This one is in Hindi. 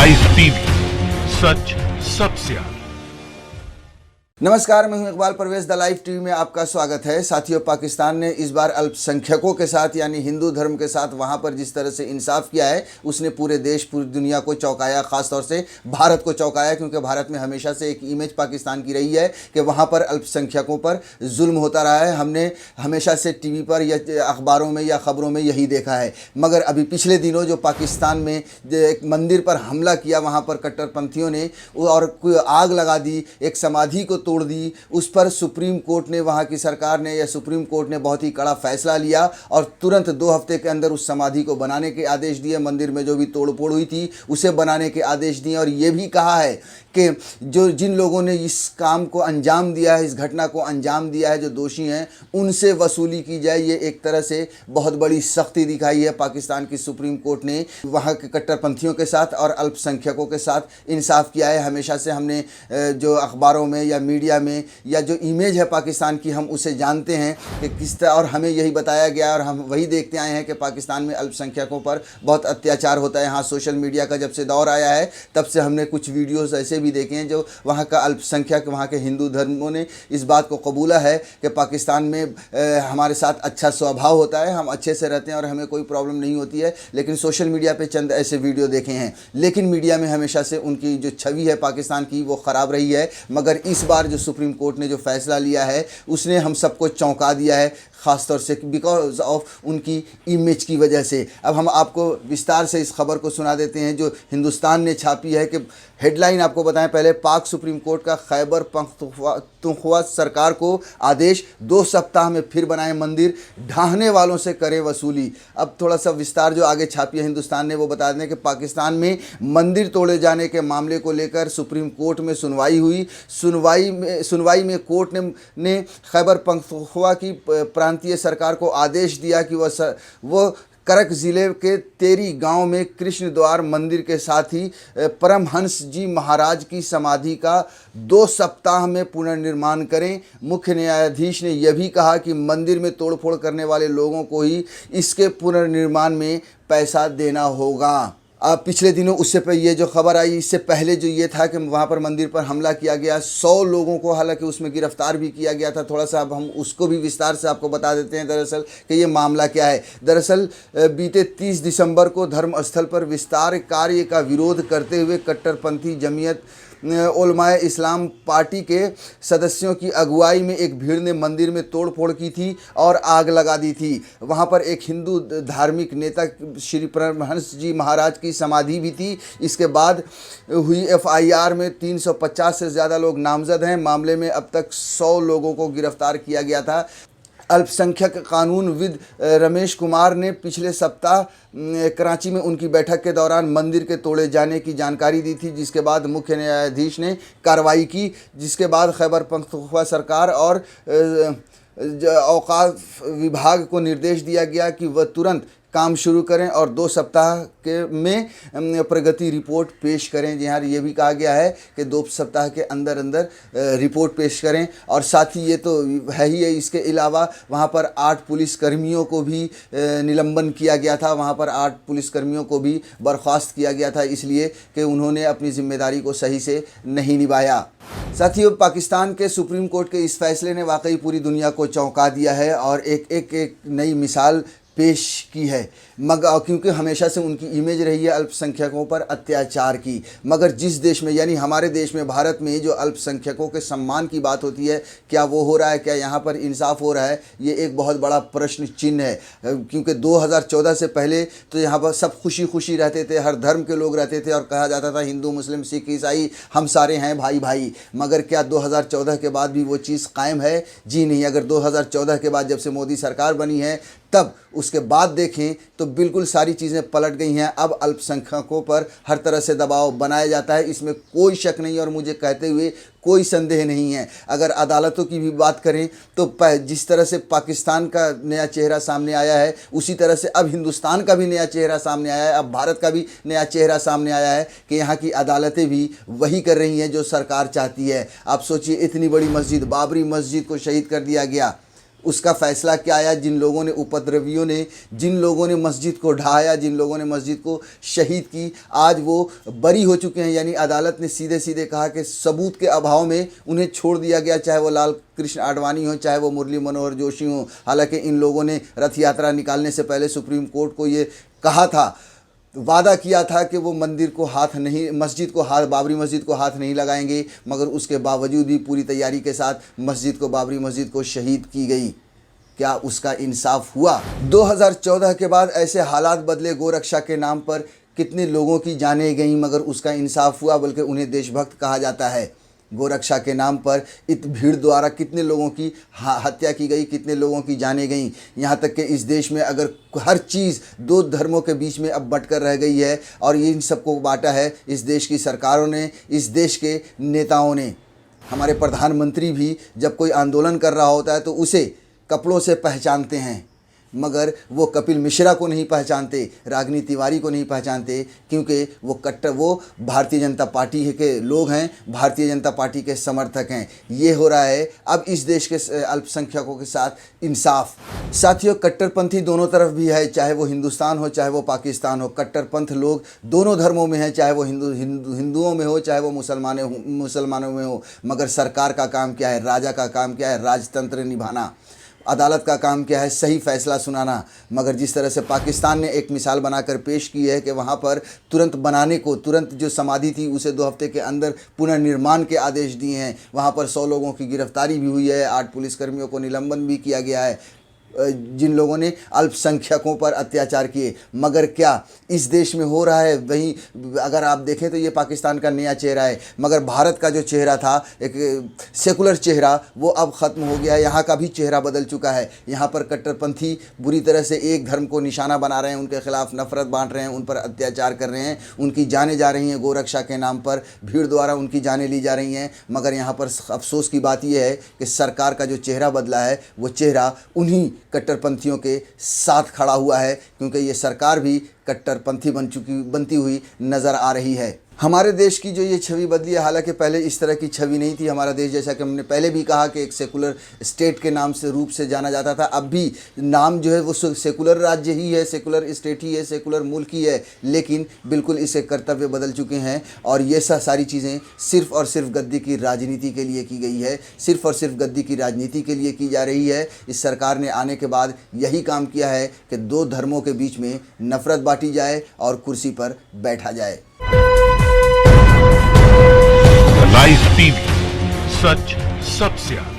लाइव टीवी, सच सबसे आगे। नमस्कार, मैं हूं Iqbal Parvez. The live TV में आपका स्वागत है। साथियों, पाकिस्तान ने इस बार अल्पसंख्यकों के साथ यानी हिंदू धर्म के साथ वहां पर जिस तरह से इंसाफ किया है, उसने पूरे देश पूरी दुनिया को चौंकाया, खासतौर से भारत को चौंकाया, क्योंकि भारत में हमेशा से एक इमेज पाकिस्तान की रही है कि वहां पर अल्पसंख्यकों पर जुल्म होता रहा है। हमने हमेशा से टीवी पर या अखबारों में या खबरों में यही देखा है। मगर अभी पिछले दिनों जो पाकिस्तान में एक मंदिर पर हमला किया, वहाँ पर कट्टरपंथियों ने और आग लगा दी, एक समाधि को तोड़ दी, उस पर सुप्रीम कोर्ट ने, वहाँ की सरकार ने या सुप्रीम कोर्ट ने बहुत ही कड़ा फैसला लिया और तुरंत 2 हफ्ते के अंदर उस समाधि को बनाने के आदेश दिए। मंदिर में जो भी तोड़फोड़ हुई थी उसे बनाने के आदेश दिए और ये भी कहा है कि जिन लोगों ने इस काम को अंजाम दिया है, इस घटना को अंजाम दिया है, जो दोषी हैं, उनसे वसूली की जाए। ये एक तरह से बहुत बड़ी सख्ती दिखाई है पाकिस्तान की सुप्रीम कोर्ट ने। वहाँ के कट्टरपंथियों के साथ और अल्पसंख्यकों के साथ इंसाफ किया है। हमेशा से हमने जो अखबारों में या मीडिया में या जो इमेज है पाकिस्तान की, हम उसे जानते हैं कि किस तरह, और हमें यही बताया गया और हम वही देखते आए हैं कि पाकिस्तान में अल्पसंख्यकों पर बहुत अत्याचार होता है। हाँ, सोशल मीडिया का जब से दौर आया है तब से हमने कुछ वीडियोस ऐसे भी देखे हैं जो वहाँ का अल्पसंख्यक, वहाँ के हिंदू धर्मों ने इस बात को कबूला है कि पाकिस्तान में हमारे साथ अच्छा स्वभाव होता है, हम अच्छे से रहते हैं और हमें कोई प्रॉब्लम नहीं होती है। लेकिन सोशल मीडिया पे चंद ऐसे वीडियो देखे हैं, लेकिन मीडिया में हमेशा से उनकी जो छवि है पाकिस्तान की वो ख़राब रही है। मगर इस बार जो सुप्रीम कोर्ट ने जो फैसला लिया है उसने हम सबको चौंका दिया है, ख़ासतौर से बिकॉज ऑफ उनकी इमेज की वजह से। अब हम आपको विस्तार से इस खबर को सुना देते हैं जो हिंदुस्तान ने छापी है। कि हेडलाइन आपको बताएं पहले, पाक सुप्रीम कोर्ट का खैबर पख्तूनख्वा सरकार को आदेश, 2 सप्ताह में फिर बनाए मंदिर, ढाहने वालों से करे वसूली। अब थोड़ा सा विस्तार जो आगे छापी है हिंदुस्तान ने वो बता दें कि पाकिस्तान में मंदिर तोड़े जाने के मामले को लेकर सुप्रीम कोर्ट में सुनवाई हुई। सुनवाई में कोर्ट ने खैबर पख्तूनख्वा की प्रांतीय सरकार को आदेश दिया कि वह करक ज़िले के तेरी गांव में कृष्ण द्वार मंदिर के साथ ही परमहंस जी महाराज की समाधि का 2 सप्ताह में पुनर्निर्माण करें। मुख्य न्यायाधीश ने यह भी कहा कि मंदिर में तोड़फोड़ करने वाले लोगों को ही इसके पुनर्निर्माण में पैसा देना होगा। पिछले दिनों उससे पर ये जो खबर आई, इससे पहले जो ये था कि वहाँ पर मंदिर पर हमला किया गया, 100 लोगों को हालांकि उसमें गिरफ्तार भी किया गया था। थोड़ा सा अब हम उसको भी विस्तार से आपको बता देते हैं दरअसल कि ये मामला क्या है। दरअसल बीते 30 दिसंबर को धर्मस्थल पर विस्तार कार्य का विरोध करते हुए कट्टरपंथी जमीयत उलमाए इस्लाम पार्टी के सदस्यों की अगुवाई में एक भीड़ ने मंदिर में तोड़फोड़ की थी और आग लगा दी थी। वहाँ पर एक हिंदू धार्मिक नेता श्री परमहंस जी महाराज की समाधि भी थी। इसके बाद हुई FIR में 350 से ज़्यादा लोग नामजद हैं। मामले में अब तक 100 लोगों को गिरफ्तार किया गया था। अल्पसंख्यक कानूनविद रमेश कुमार ने पिछले सप्ताह कराची में उनकी बैठक के दौरान मंदिर के तोड़े जाने की जानकारी दी थी, जिसके बाद मुख्य न्यायाधीश ने कार्रवाई की, जिसके बाद खैबर पख्तूनख्वा सरकार और औकाफ विभाग को निर्देश दिया गया कि वह तुरंत काम शुरू करें और 2 सप्ताह के में प्रगति रिपोर्ट पेश करें। जी हाँ, ये भी कहा गया है कि 2 सप्ताह के अंदर अंदर रिपोर्ट पेश करें। और साथ ही ये तो है ही है, इसके अलावा वहाँ पर 8 पुलिसकर्मियों को भी निलंबन किया गया था। वहाँ पर 8 पुलिसकर्मियों को भी बर्खास्त किया गया था, इसलिए कि उन्होंने अपनी जिम्मेदारी को सही से नहीं निभाया। साथियों, पाकिस्तान के सुप्रीम कोर्ट के इस फैसले ने वाकई पूरी दुनिया को चौंका दिया है और एक नई मिसाल पेश की है। मगर क्योंकि हमेशा से उनकी इमेज रही है अल्पसंख्यकों पर अत्याचार की, मगर जिस देश में यानी हमारे देश में भारत में जो अल्पसंख्यकों के सम्मान की बात होती है, क्या वो हो रहा है, क्या यहाँ पर इंसाफ हो रहा है, ये एक बहुत बड़ा प्रश्न चिन्ह है। क्योंकि 2014 से पहले तो यहाँ पर सब खुशी खुशी रहते थे, हर धर्म के लोग रहते थे और कहा जाता था हिंदू मुस्लिम सिख ईसाई हम सारे हैं भाई भाई। मगर क्या 2014 के बाद भी वो चीज़ कायम है? जी नहीं। अगर 2014 के बाद जब से मोदी सरकार बनी है तब उसके बाद देखें तो बिल्कुल सारी चीज़ें पलट गई हैं। अब अल्पसंख्यकों पर हर तरह से दबाव बनाया जाता है, इसमें कोई शक नहीं और मुझे कहते हुए कोई संदेह नहीं है। अगर अदालतों की भी बात करें तो जिस तरह से पाकिस्तान का नया चेहरा सामने आया है, उसी तरह से अब हिंदुस्तान का भी नया चेहरा सामने आया है, अब भारत का भी नया चेहरा सामने आया है कि यहाँ की अदालतें भी वही कर रही हैं जो सरकार चाहती है। आप सोचिए, इतनी बड़ी मस्जिद, बाबरी मस्जिद को शहीद कर दिया गया, उसका फैसला क्या आया। जिन लोगों ने उपद्रवियों ने, जिन लोगों ने मस्जिद को ढहाया, जिन लोगों ने मस्जिद को शहीद की, आज वो बरी हो चुके हैं। यानी अदालत ने सीधे सीधे कहा कि सबूत के अभाव में उन्हें छोड़ दिया गया, चाहे वो लाल कृष्ण आडवाणी हो, चाहे वो मुरली मनोहर जोशी हो। हालांकि इन लोगों ने रथ यात्रा निकालने से पहले सुप्रीम कोर्ट को ये कहा था, वादा किया था कि वो मंदिर को हाथ नहीं, मस्जिद को हाथ, बाबरी मस्जिद को हाथ नहीं लगाएंगे, मगर उसके बावजूद भी पूरी तैयारी के साथ मस्जिद को, बाबरी मस्जिद को शहीद की गई। क्या उसका इंसाफ हुआ? 2014 के बाद ऐसे हालात बदले, गोरक्षा के नाम पर कितने लोगों की जानें गईं, मगर उसका इंसाफ हुआ, बल्कि उन्हें देशभक्त कहा जाता है। गोरक्षा के नाम पर इत भीड़ द्वारा कितने लोगों की हत्या की गई, कितने लोगों की जानें गईं। यहाँ तक कि इस देश में अगर हर चीज़ दो धर्मों के बीच में अब बंट कर रह गई है, और इन सबको बांटा है इस देश की सरकारों ने, इस देश के नेताओं ने। हमारे प्रधानमंत्री भी जब कोई आंदोलन कर रहा होता है तो उसे कपड़ों से पहचानते हैं, मगर वो कपिल मिश्रा को नहीं पहचानते, रागिनी तिवारी को नहीं पहचानते, क्योंकि वो भारतीय जनता पार्टी के लोग हैं, भारतीय जनता पार्टी के समर्थक हैं। ये हो रहा है अब इस देश के अल्पसंख्यकों के साथ इंसाफ। साथियों, कट्टरपंथी दोनों तरफ भी है, चाहे वो हिंदुस्तान हो चाहे वो पाकिस्तान हो। कट्टरपंथ लोग दोनों धर्मों में हैं, चाहे वो हिंदुओं में हो चाहे वो मुसलमानों में हो। मगर सरकार का काम क्या है, राजा का काम क्या है, राजतंत्र निभाना। अदालत का काम क्या है, सही फैसला सुनाना। मगर जिस तरह से पाकिस्तान ने एक मिसाल बनाकर पेश की है कि वहाँ पर तुरंत जो समाधि थी उसे 2 हफ्ते के अंदर पुनर्निर्माण के आदेश दिए हैं। वहाँ पर 100 लोगों की गिरफ्तारी भी हुई है, 8 पुलिसकर्मियों को निलंबन भी किया गया है, जिन लोगों ने अल्पसंख्यकों पर अत्याचार किए। मगर क्या इस देश में हो रहा है वहीं? अगर आप देखें तो ये पाकिस्तान का नया चेहरा है, मगर भारत का जो चेहरा था, एक सेकुलर चेहरा, वो अब ख़त्म हो गया है। यहाँ का भी चेहरा बदल चुका है। यहाँ पर कट्टरपंथी बुरी तरह से एक धर्म को निशाना बना रहे हैं, उनके खिलाफ नफरत बांट रहे हैं, उन पर अत्याचार कर रहे हैं, उनकी जानें जा रही हैं। गोरक्षा के नाम पर भीड़ द्वारा उनकी जानें ली जा रही हैं। मगर यहाँ पर अफसोस की बात यह है कि सरकार का जो चेहरा बदला है, वो चेहरा उन्हीं कट्टरपंथियों के साथ खड़ा हुआ है, क्योंकि ये सरकार भी कट्टरपंथी बनती हुई नज़र आ रही है। हमारे देश की जो ये छवि बदली है, हालांकि पहले इस तरह की छवि नहीं थी। हमारा देश, जैसा कि हमने पहले भी कहा, कि एक सेकुलर स्टेट के नाम से रूप से जाना जाता था। अब भी नाम जो है वो सेकुलर राज्य ही है, सेकुलर स्टेट ही है, सेकुलर मुल्क ही है, लेकिन बिल्कुल इसके कर्तव्य बदल चुके हैं। और ये सारी चीज़ें सिर्फ़ और सिर्फ गद्दी की राजनीति के लिए की गई है, सिर्फ़ और सिर्फ गद्दी की राजनीति के लिए की जा रही है। इस सरकार ने आने के बाद यही काम किया है कि 2 धर्मों के बीच में नफरत बांटी जाए और कुर्सी पर बैठा जाए। लाइव टीवी, सच सबसे आगे।